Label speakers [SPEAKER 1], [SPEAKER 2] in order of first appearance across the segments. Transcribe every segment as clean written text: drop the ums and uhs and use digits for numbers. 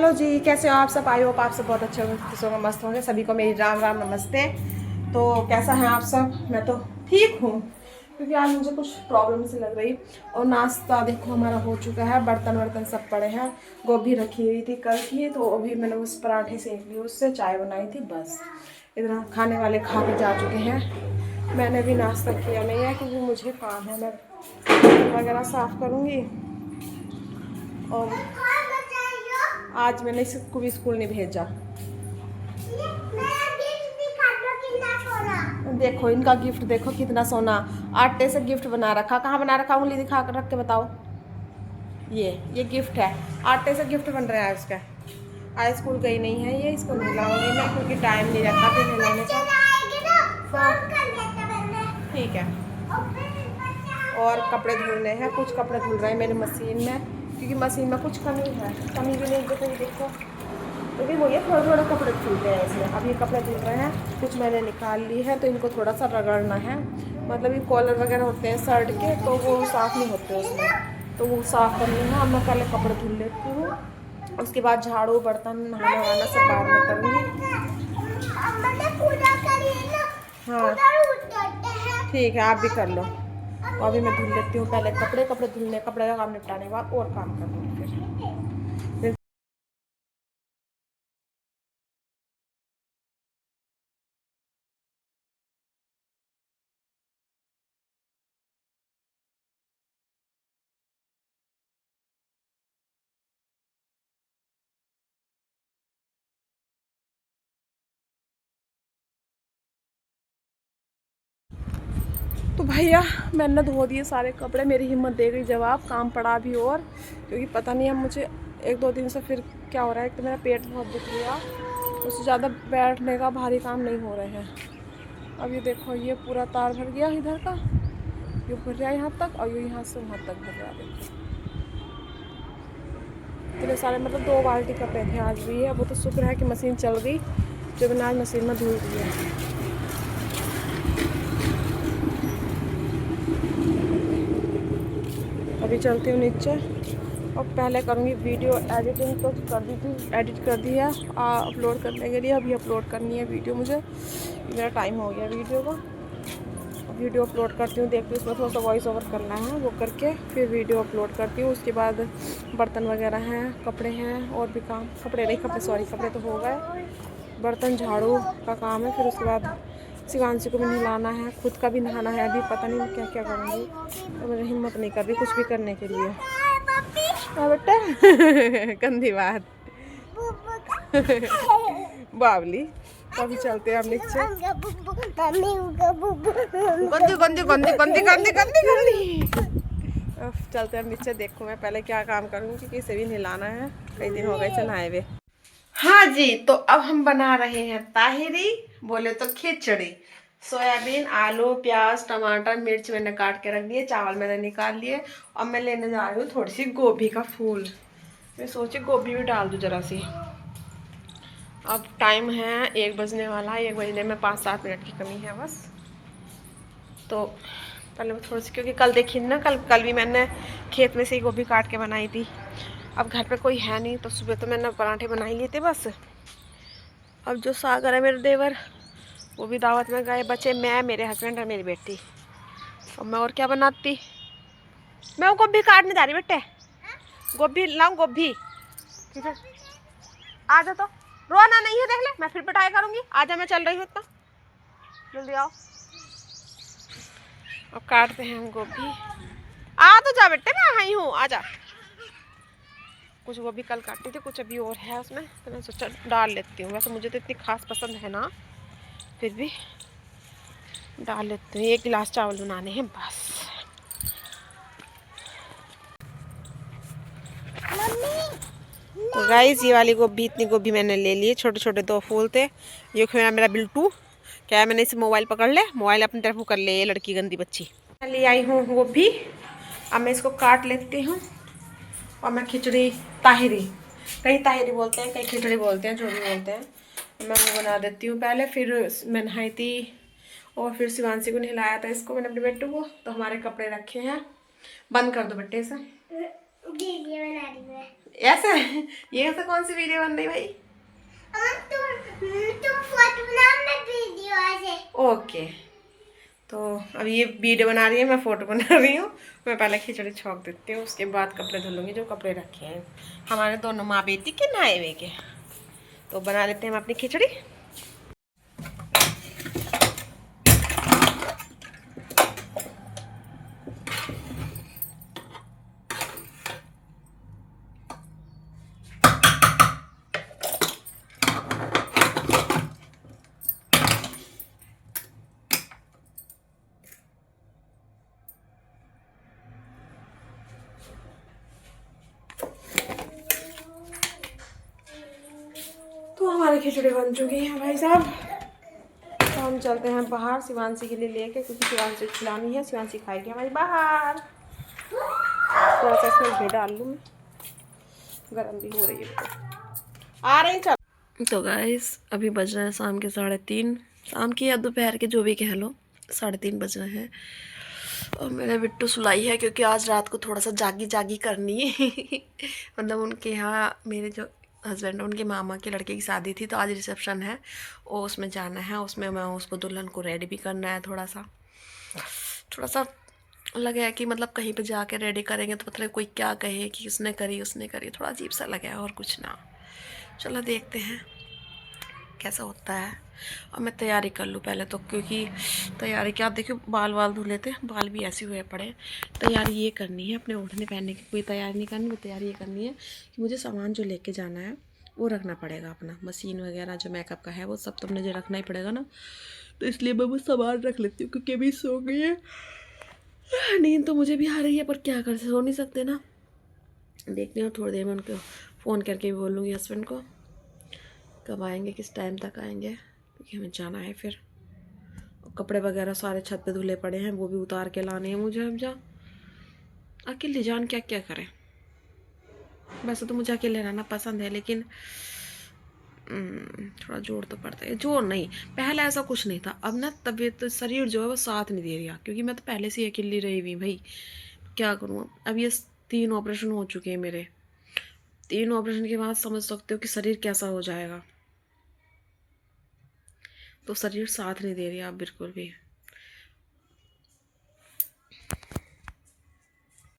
[SPEAKER 1] Hello जी, कैसे हो आप सब? आई होप आप सब बहुत अच्छे होंगे, मस्त होंगे। सभी को मेरी राम राम नमस्ते। तो कैसा है आप सब? मैं तो ठीक हूँ, क्योंकि आज मुझे कुछ प्रॉब्लम से लग रही। और नाश्ता देखो हमारा हो चुका है, बर्तन वर्तन सब पड़े हैं। गोभी रखी हुई थी कल की, तो अभी मैंने उस पराठे सेक ली, उससे चाय बनाई थी, बस। इधर खाने वाले खा के जा चुके हैं। मैंने भी नाश्ता किया नहीं है, क्योंकि मुझे काम है। मैं बर्तन वगैरह साफ़ करूँगी। और आज मैंने इसको भी स्कूल नहीं भेजा। देखो इनका गिफ्ट, देखो कितना सोना। आटे से गिफ्ट बना रखा। कहाँ बना रखा? उंगली दिखा कर रख के बताओ। ये गिफ्ट है। आटे से गिफ्ट बन रहा है उसका। आज स्कूल गई नहीं है ये, इसको नहलाऊंगी मैं, क्योंकि टाइम नहीं रहता फिर नहलाने का। ठीक है। और कपड़े धुलने हैं, कुछ कपड़े धुल रहे हैं मेरी मशीन में, क्योंकि मशीन में कुछ कमी है। कमी भी नहीं देखो, ये देखो, क्योंकि वो ये थोड़े थोड़े कपड़े धुलते हैं इसमें। अब ये कपड़े धुल रहे हैं, कुछ मैंने निकाल ली है, तो इनको थोड़ा सा रगड़ना है। मतलब ये कॉलर वगैरह होते हैं शर्ट के, तो वो साफ़ नहीं होते उसमें, तो वो साफ़ करनी है। अब मैं पहले कपड़े धुल लेती हूँ, उसके बाद झाड़ू बर्तन नहाना वाना सब बाद में करूँगी। हाँ ठीक है, आप भी कर लो। तो अभी मैं धुल लेती हूँ पहले कपड़े। कपड़े धुलने, कपड़े का काम निपटाने के बाद और काम करूँगी फिर। तो भैया मैंने धो दिए सारे कपड़े। मेरी हिम्मत दे गई जवाब, काम पड़ा भी। और क्योंकि पता नहीं है मुझे 1-2 दिन से फिर क्या हो रहा है। एक तो मेरा पेट बहुत दुख रहा, उससे ज़्यादा बैठने का भारी काम नहीं हो रहे हैं। अब ये देखो, ये पूरा तार भर गया इधर का, ये भर रहा है यहाँ तक, और ये यहाँ से वहाँ तक भर रहा है। देखो इतने सारे, मतलब 2 बाल्टी कपड़े थे आज भी है। वो तो शुक्र है कि मशीन चल गई, जो मैंने आज मशीन में धुल दी है। अभी चलती हूँ नीचे, और पहले करूँगी वीडियो एडिटिंग। तो कर दी थी, एडिट कर दी है अपलोड करने के लिए। अभी अपलोड करनी है वीडियो मुझे, मेरा टाइम हो गया वीडियो का। वीडियो अपलोड करती हूँ, देखती हूँ, उसमें थोड़ा सा वॉइस ओवर करना है, वो करके फिर वीडियो अपलोड करती हूँ। उसके बाद बर्तन वगैरह हैं, कपड़े हैं, और भी काम। कपड़े नहीं, कपड़े सॉरी, कपड़े तो हो गए। बर्तन झाड़ू का काम है। फिर उसके बाद शिवांशी को भी नहलाना है, खुद का भी नहाना है। अभी पता नहीं मैं क्या क्या करूँगी, तो मेरी हिम्मत नहीं कर रही कुछ भी करने के लिए। हाँ बेटा गंदी बात बावली। तो अभी चलते हैं अब नीचे। गंदी गंदी गंदी गंदी गंदी गंदी गंदी। चलते हैं नीचे। देखो मैं पहले क्या काम करूँगी, किसे भी नहलाना है, कई दिन हो गए थे नहाए हुए। हाँ जी, तो अब हम बना रहे हैं ताहिरी, बोले तो खिचड़ी। सोयाबीन, आलू, प्याज, टमाटर, मिर्च मैंने काट के रख दिए, चावल मैंने निकाल लिए। अब मैं लेने जा रही हूँ थोड़ी सी गोभी का फूल। मैं सोची गोभी भी डाल दूँ ज़रा सी। अब टाइम है 1 बजने वाला है। 1 बजने में 5-7 मिनट की कमी है बस। तो पहले मैं थोड़ी सी, क्योंकि कल देखिए ना, कल भी मैंने खेत में से ही गोभी काट के बनाई थी। अब घर पे कोई है नहीं, तो सुबह तो मैंने पराठे बना ही लिए थे बस। अब जो सागर है मेरे देवर, वो भी दावत में गए। बचे मैं, मेरे हस्बैंड और मेरी बेटी। और मैं और क्या बनाती। मैं वो गोभी काटने जा रही बेटे, गोभी लाऊं गोभी। ठीक है आ जा, तो रोना नहीं है, देख ले मैं फिर पिटाई करूंगी। आ जा, मैं चल रही हूँ, इतना जल्दी आओ। अब काटते हैं हम गोभी। आ तो जा बेटे, मैं आई हूँ, आ जा। कुछ गोभी कल काटी थी, कुछ अभी और है उसमें, तो मैं सोचा डाल लेती हूँ। वैसे मुझे तो इतनी खास पसंद है ना, फिर भी डाल लेती हूँ। 1 गिलास चावल बनाने हैं बस। तो गाइस ये वाली गोभी, इतनी गोभी मैंने ले ली। छोटे छोटे 2 फूल थे। ये खेला मेरा बिल्टू, क्या है, मैंने इसे मोबाइल पकड़ ले, मोबाइल अपनी तरफ कर ले, ये लड़की गंदी बच्ची। मैं ले आई हूँ गोभी। अब मैं इसको काट लेती हूँ, और मैं खिचड़ी ताहिरी, कहीं ताहिरी बोलते हैं, कहीं खिचड़ी बोलते हैं, जो भी बोलते हैं, मैं वो बना देती हूँ पहले। फिर मैं नहाई थी, और फिर शिवांशी को नहलाया था, इसको मैंने अपने बेटू को। तो हमारे कपड़े रखे हैं। बंद कर दो बेटे इसे। ऐसा ये ऐसा कौन सी वीडियो बन रही भाई?
[SPEAKER 2] तुम फोटो बना, मैं वीडियो ऐसे।
[SPEAKER 1] ओके, तो अब ये वीडियो बना रही है, मैं फोटो बना रही हूँ। मैं पहले खिचड़ी छोंक देती हूँ, उसके बाद कपड़े धुलूंगी जो कपड़े रखे हैं हमारे दोनों माँ बेटी के नहाए हुए के। तो बना लेते हैं हम अपनी खिचड़ी। तो हमारी खिचड़ी बन चुकी है भाई साहब। तो हम चलते हैं बाहर शिवांशी के लिए लेके, क्योंकि शिवांशी खिलानी है। शिवांशी खाएगी हमारी बाहर। थोड़ा सा इसमें घी डाल लूँ मैं, गर्म भी हो रही है। आ रही चल। तो गाइस अभी बज रहे हैं शाम के 3:30, शाम की या दोपहर के जो भी कह लो, 3:30 बज रहे हैं। और मेरा बिट्टू सुलाई है, क्योंकि आज रात को थोड़ा सा जागी जागी करनी है। मतलब उनके यहाँ मेरे जो हस्बैंड, उनके मामा के लड़के की शादी थी, तो आज रिसेप्शन है, और उसमें जाना है। उसमें मैं उसको दुल्हन को रेडी भी करना है। थोड़ा सा लगे है कि मतलब कहीं पे जाके रेडी करेंगे तो मतलब कोई क्या कहे कि उसने करी, थोड़ा अजीब सा लगे और कुछ ना। चलो देखते हैं कैसा होता है। और मैं तैयारी कर लूँ पहले तो, क्योंकि तैयारी क्या, देखियो बाल धुले थे, बाल भी ऐसे हुए पड़े। तैयारी ये करनी है, अपने ओढ़ने पहनने की कोई तैयारी नहीं करनी। वो तैयारी ये करनी है कि मुझे सामान जो लेके जाना है वो रखना पड़ेगा। अपना मशीन वगैरह जो मेकअप का है वो सब तो मुझे रखना ही पड़ेगा ना। तो इसलिए मैं वो सामान रख लेती हूँ, क्योंकि अभी सो गई है। नींद तो मुझे भी आ रही है, पर क्या कर सो नहीं सकते ना। देखती हूँ थोड़ी देर में उनको फ़ोन करके भी बोलूँगी हस्बैंड को कब आएंगे, किस टाइम तक आएंगे, क्योंकि हमें जाना है फिर। और कपड़े वगैरह सारे छत पे धुले पड़े हैं, वो भी उतार के लाने हैं मुझे। अब जा अकेले जान क्या क्या करें। वैसे तो मुझे अकेले रहना पसंद है, लेकिन थोड़ा जोर तो पड़ता है। जोर नहीं, पहले ऐसा कुछ नहीं था। अब ना तबीयत तो शरीर जो है वो साथ नहीं दे रहा, क्योंकि मैं तो पहले से ही अकेली रही हुई भाई। क्या करूँ अब, ये 3 ऑपरेशन हो चुके हैं मेरे। 3 ऑपरेशन के बाद समझ सकते हो कि शरीर कैसा हो जाएगा। तो शरीर साथ नहीं दे रही आप बिल्कुल भी।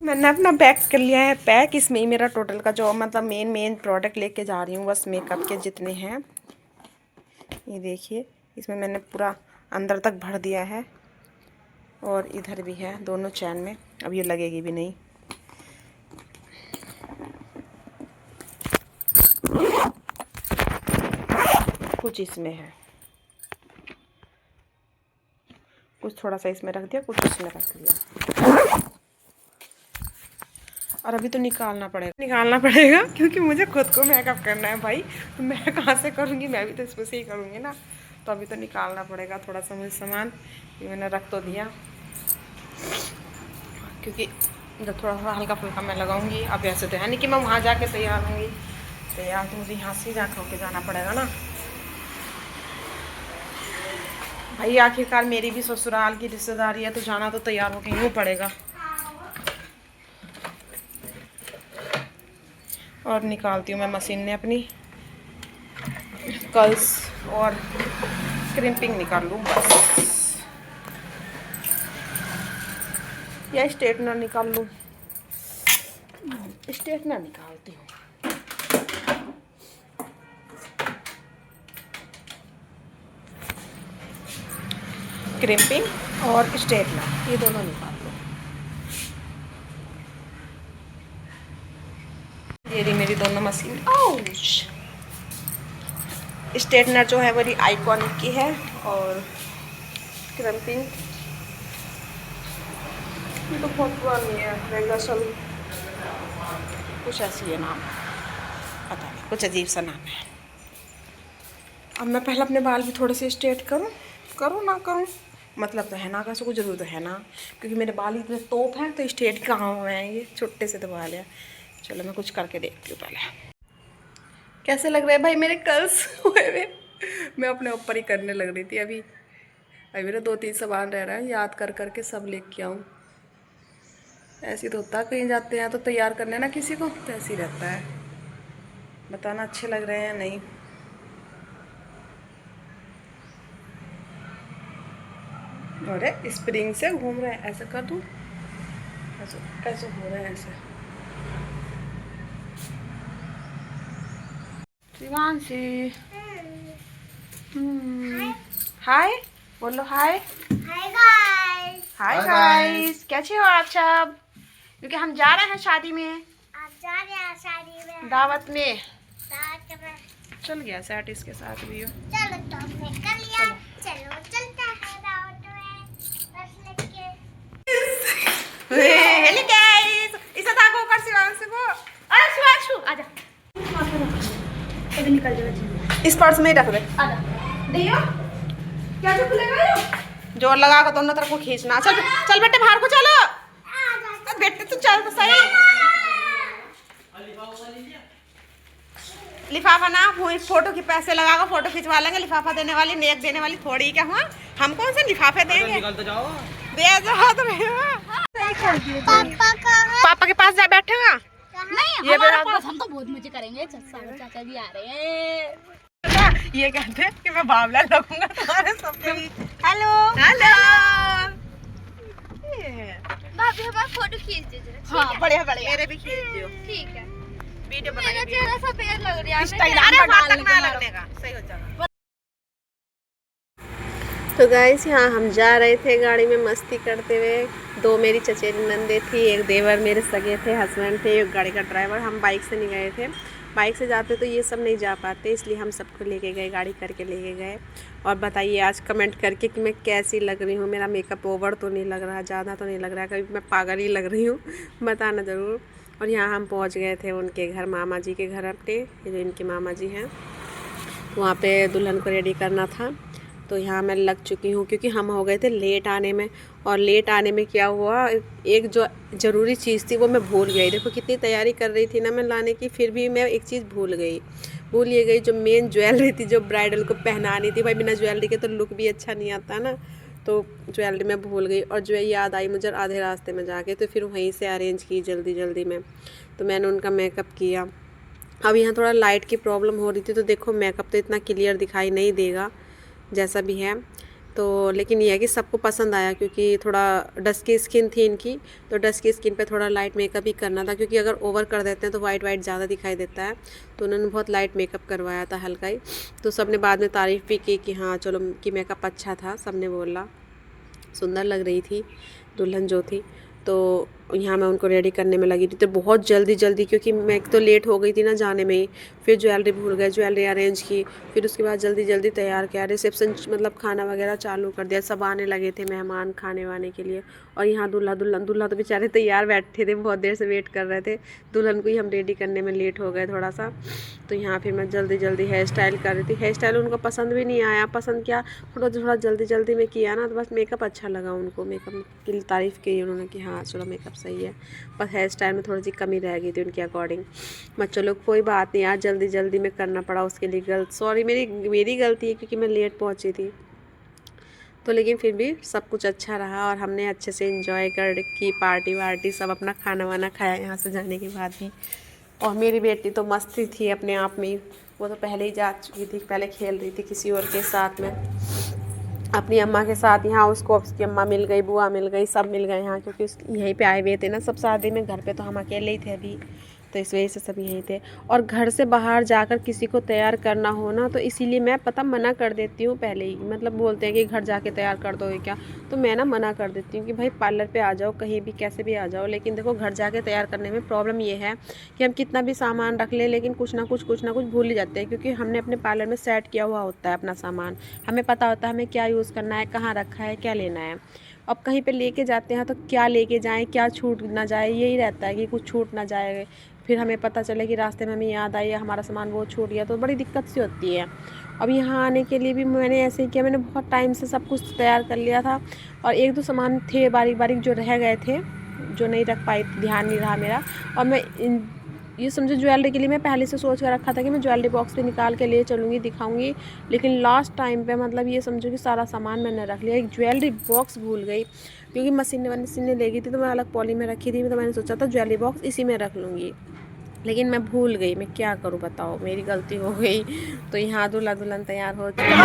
[SPEAKER 1] मैंने अपना बैग कर लिया है पैक। इसमें ही मेरा टोटल का जो मतलब मेन प्रोडक्ट लेके जा रही हूँ, बस मेकअप के जितने हैं। ये देखिए, इसमें मैंने पूरा अंदर तक भर दिया है, और इधर भी है दोनों चैन में। अब ये लगेगी भी नहीं। कुछ इसमें है, कुछ थोड़ा सा इसमें रख दिया, कुछ इसमें रख दिया। और अभी तो निकालना पड़ेगा क्योंकि मुझे खुद को मेकअप करना है भाई। तो मैं कहाँ से करूँगी, मैं भी तो इसमें से ही करूँगी ना। तो अभी तो निकालना पड़ेगा थोड़ा सा मुझे सामान। ये मैंने रख तो दिया, क्योंकि जब थोड़ा थोड़ा हल्का फुल्का मैं लगाऊंगी। अब ऐसे तो है नहीं कि मैं वहाँ जाके तैयार होंगी। तैयार तो मुझे यहाँ से जाकर होके जाना पड़ेगा ना भाई। आखिरकार मेरी भी ससुराल की रिश्तेदारी है, तो जाना तो तैयार होके ही पड़ेगा। और निकालती हूँ मैं मशीन ने अपनी कर्ल्स, और क्रिम्पिंग निकाल लूँ बस, या स्ट्रेटनर निकाल लूँ। स्ट्रेटनर निकालती हूँ। क्रिम्पिंग और स्ट्रेटनर ये दोनों निकाल लो। ये रही मेरी दोनों मशीन। आउच! स्ट्रेटनर जो है मेरी आइकॉनिक की है, और क्रिम्पिंग ये तो बहुत पुरानी है, रेगसल कुछ ऐसी है नाम, पता नहीं, कुछ अजीब सा नाम है। अब मैं पहले अपने बाल भी थोड़े से स्ट्रेट करूँ ना करूँ, मतलब तो है ना, कैसे कुछ ज़रूरत है ना, क्योंकि मेरे बाल इतने तोप हैं, तो स्ट्रेट कहाँ हुए हैं, ये छोटे से तो बाल है। चलो मैं कुछ करके देखती हूँ पहले कैसे लग रहे हैं भाई मेरे कर्ल्स हुए हुए। मैं अपने ऊपर ही करने लग रही थी। अभी मेरे 2-3 सामान रह रहा है, याद कर करके सब लेके आऊँ। ऐसे तो होता है, कहीं जाते हैं तो तैयार करने ना किसी को, तो ऐसे ही रहता है। बताना अच्छे लग रहे हैं नहीं। अरे स्प्रिंग से घूम रहे हैं, ऐसे कर दूं, ऐसे ऐसे हो रहे हैं ऐसे। शिवांशी हाय बोलो, हाय
[SPEAKER 2] हाय गाइस।
[SPEAKER 1] हाय गाइस, कैसे हो आप सब? क्योंकि हम जा रहे हैं शादी में,
[SPEAKER 2] आप जा रहे हैं शादी में?
[SPEAKER 1] दावत में।
[SPEAKER 2] दावत में।
[SPEAKER 1] चल गया सेट इसके साथ भी।
[SPEAKER 2] चलो तो हमने कर लिया। चलो चलते हैं दावत में बस लेके।
[SPEAKER 1] हेलो गाइस, इसे ताको ऊपर शिवांशी को। अरे शिवांशु आजा,
[SPEAKER 2] अभी निकल जाओ।
[SPEAKER 1] इस पर्स में ही रख दे।
[SPEAKER 2] आजा दियो क्या जो खुलेगा ये?
[SPEAKER 1] जोर लगा कर दोनों तरफ को खींचना। चल चल बेटे बाहर को चलो। बेटे तू चल तो सही। लिफाफा ना हुई, फोटो के पैसे लगा कर फोटो खिंचवा लेंगे। लिफाफा देने वाली नेक देने वाली थोड़ी क्या हुआ, हम कौन से लिफाफे देंगे?
[SPEAKER 3] निकल तो जाओ।
[SPEAKER 1] दे जाओ तो
[SPEAKER 2] पापा कहाँ है?
[SPEAKER 1] पापा के पास जा बैठेगा।
[SPEAKER 4] नहीं
[SPEAKER 1] ये
[SPEAKER 4] हमारे
[SPEAKER 1] बेटा
[SPEAKER 4] पास हम तो बहुत मजे करेंगे। चाचा भी आ रहे हैं।
[SPEAKER 1] ये कहते हैं कि मैं बावला लगूंगा तुम्हारे सबके बीच।
[SPEAKER 4] हेलो
[SPEAKER 1] हेलो
[SPEAKER 4] भाभी हमारा फोटो खींच दीजिए।
[SPEAKER 1] हाँ बढ़िया बढ़िया, मेरे भी खींच दियो।
[SPEAKER 4] ठीक है।
[SPEAKER 1] वीडियो
[SPEAKER 4] मेरा
[SPEAKER 1] बनाइए,
[SPEAKER 4] चेहरा सफेद लग रहा है।
[SPEAKER 1] इंस्टाग्राम पर डालने का लगने का सही हो जाएगा। तो गाइस यहाँ हम जा रहे थे गाड़ी में मस्ती करते हुए। दो मेरी चचेरी नंदे थी, एक देवर मेरे सगे थे, हस्बैंड थे, एक गाड़ी का ड्राइवर। हम बाइक से नहीं गए थे, बाइक से जाते तो ये सब नहीं जा पाते, इसलिए हम सबको लेके गए, गाड़ी करके लेके गए। और बताइए आज कमेंट करके कि मैं कैसी लग रही हूँ। मेरा मेकअप ओवर तो नहीं लग रहा, ज़्यादा तो नहीं लग रहा, कभी मैं पागल ही लग रही हूँ, बताना ज़रूर। और यहाँ हम पहुँच गए थे उनके घर, मामा जी के घर अपने, ये जो इनके मामा जी हैं। तो वहाँ पे दुल्हन को रेडी करना था, तो यहाँ मैं लग चुकी हूँ क्योंकि हम हो गए थे लेट आने में। और लेट आने में क्या हुआ, एक जो ज़रूरी चीज़ थी वो मैं भूल गई। देखो कितनी तैयारी कर रही थी ना मैं लाने की, फिर भी मैं एक चीज़ भूल ये गई जो मेन ज्वेलरी थी, जो ब्राइडल को पहनानी थी। भाई बिना ज्वेलरी के तो लुक भी अच्छा नहीं आता ना, तो ज्वेलरी मैं भूल गई। और जो है याद आई मुझे आधे रास्ते में जाके, तो फिर वहीं से अरेंज की जल्दी जल्दी में। तो मैंने उनका मेकअप किया। अब यहाँ थोड़ा लाइट की प्रॉब्लम हो रही थी, तो देखो मेकअप तो इतना क्लियर दिखाई नहीं देगा जैसा भी है, तो लेकिन यह है कि सबको पसंद आया क्योंकि थोड़ा डस्की स्किन थी इनकी, तो डस्की स्किन पे थोड़ा लाइट मेकअप ही करना था, क्योंकि अगर ओवर कर देते हैं तो वाइट ज़्यादा दिखाई देता है। तो उन्होंने बहुत लाइट मेकअप करवाया था, हल्का ही। तो सबने बाद में तारीफ़ भी की कि हाँ चलो कि मेकअप अच्छा था, सबने बोला सुंदर लग रही थी दुल्हन जो थी। तो यहाँ मैं उनको रेडी करने में लगी थी, तो बहुत जल्दी क्योंकि मैं तो लेट हो गई थी ना जाने में ही। फिर ज्वेलरी भूल गए, ज्वेलरी अरेंज की, फिर उसके बाद जल्दी तैयार किया, रिसेप्शन मतलब खाना वगैरह चालू कर दिया। सब आने लगे थे मेहमान खाने वाने के लिए। और यहाँ दूल्हा तो बेचारे तैयार बैठे थे, बहुत देर से वेट कर रहे थे। दुल्हन को ही हम रेडी करने में लेट हो गए थोड़ा सा। तो यहाँ फिर मैं जल्दी हेयर स्टाइल कर रही थी। हेयर स्टाइल उनको पसंद भी नहीं आया, पसंद क्या थोड़ा जल्दी में किया ना, तो बस मेकअप अच्छा लगा उनको। मेकअप की तारीफ़ की उन्होंने कि हाँ चलो मेकअप सही है, बस हेयर स्टाइल में थोड़ी सी कमी रह गई थी उनके अकॉर्डिंग। मैं चलो कोई बात नहीं यार, जल्दी में करना पड़ा, उसके लिए सॉरी मेरी गलती है क्योंकि मैं लेट पहुंची थी। तो लेकिन फिर भी सब कुछ अच्छा रहा और हमने अच्छे से एंजॉय कर की, पार्टी वार्टी सब अपना खाना वाना खाया यहाँ से जाने के बाद भी। और मेरी बेटी तो मस्ती थी अपने आप में ही, वो तो पहले ही जा चुकी थी, पहले खेल रही थी किसी और के साथ में, अपनी अम्मा के साथ। यहाँ उसको उसकी अम्मा मिल गई, बुआ मिल गई, सब मिल गए यहाँ, क्योंकि यहीं पे आए हुए थे ना सब शादी में। घर पे तो हम अकेले ही थे अभी, तो इस वजह से सब यहीं थे। और घर से बाहर जाकर किसी को तैयार करना हो ना, तो इसीलिए मैं मना कर देती हूँ पहले ही। मतलब बोलते हैं कि घर जाके तैयार कर दोगे क्या, तो मैं ना मना कर देती हूँ कि भाई पार्लर पे आ जाओ, कहीं भी कैसे भी आ जाओ। लेकिन देखो घर जाके तैयार करने में प्रॉब्लम ये है कि हम कितना भी सामान रख लें, लेकिन कुछ ना कुछ भूल ही जाते हैं, क्योंकि हमने अपने पार्लर में सेट किया हुआ होता है अपना सामान। हमें पता होता है हमें क्या यूज़ करना है, कहाँ रखा है, क्या लेना है। अब कहीं पे लेके जाते हैं तो क्या लेके जाएं, क्या छूट ना जाए, यही रहता है कि कुछ छूट ना जाए। फिर हमें पता चले कि रास्ते में हमें याद आई हमारा सामान वो छूट गया, तो बड़ी दिक्कत सी होती है। अब यहाँ आने के लिए भी मैंने ऐसे ही किया, मैंने बहुत टाइम से सब कुछ तैयार कर लिया था। और एक दो सामान थे बारीक जो रह गए थे, जो नहीं रख पाई, ध्यान नहीं रहा मेरा। और मैं ये समझो ज्वेलरी के लिए मैं पहले से सोच कर रखा था कि मैं ज्वेलरी बॉक्स पे निकाल के ले चलूँगी, दिखाऊंगी। लेकिन लास्ट टाइम पे मतलब ये समझो कि सारा सामान मैंने रख लिया। एक ज्वेलरी बॉक्स भूल गई, क्योंकि मशीन ले गई थी तो मैं अलग पॉली में रखी थी, तो मैंने सोचा था ज्वेलरी बॉक्स इसी में रख लूँगी। लेकिन मैं भूल गई, मैं क्या करूं बताओ, मेरी गलती हो गई। तो यहाँ दूल्हा दुल्हन तैयार हो चुके हैं। मैं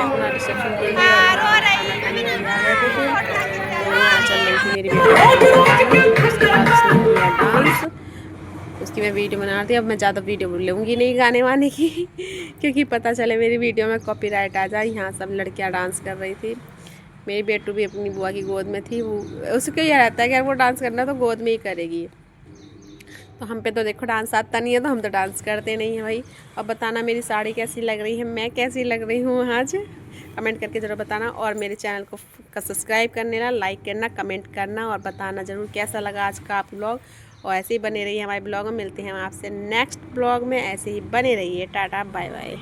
[SPEAKER 1] अपना रिसेप्शन के लिए खाना खाने के लिए आ गए थे फिर। तो यहाँ चल रही थी मेरी बेटी, उसके बाद उसने किया डांस, उसकी मैं वीडियो बना रही थी। अब मैं ज़्यादा वीडियो लूँगी नहीं गाने वाने की क्योंकि पता चले मेरी वीडियो में कॉपीराइट आ जाए। यहाँ सब लड़कियाँ डांस कर रही थी। मेरी बेटू भी अपनी बुआ की गोद में थी। वो उसको यह रहता है कि अगर वो डांस करना तो गोद में ही करेगी। तो हम पे तो देखो डांस आता नहीं है, तो हम तो डांस करते नहीं हैं भाई। अब बताना मेरी साड़ी कैसी लग रही है, मैं कैसी लग रही हूँ आज, कमेंट करके ज़रूर बताना। और मेरे चैनल को सब्सक्राइब करने ना, लाइक करना, कमेंट करना और बताना ज़रूर कैसा लगा आज का आप ब्लॉग। और ऐसे ही बने रहिए हमारे ब्लॉग में। मिलते हैं हम आपसे नेक्स्ट ब्लॉग में, ऐसे ही बने रहिए। Tata bye bye.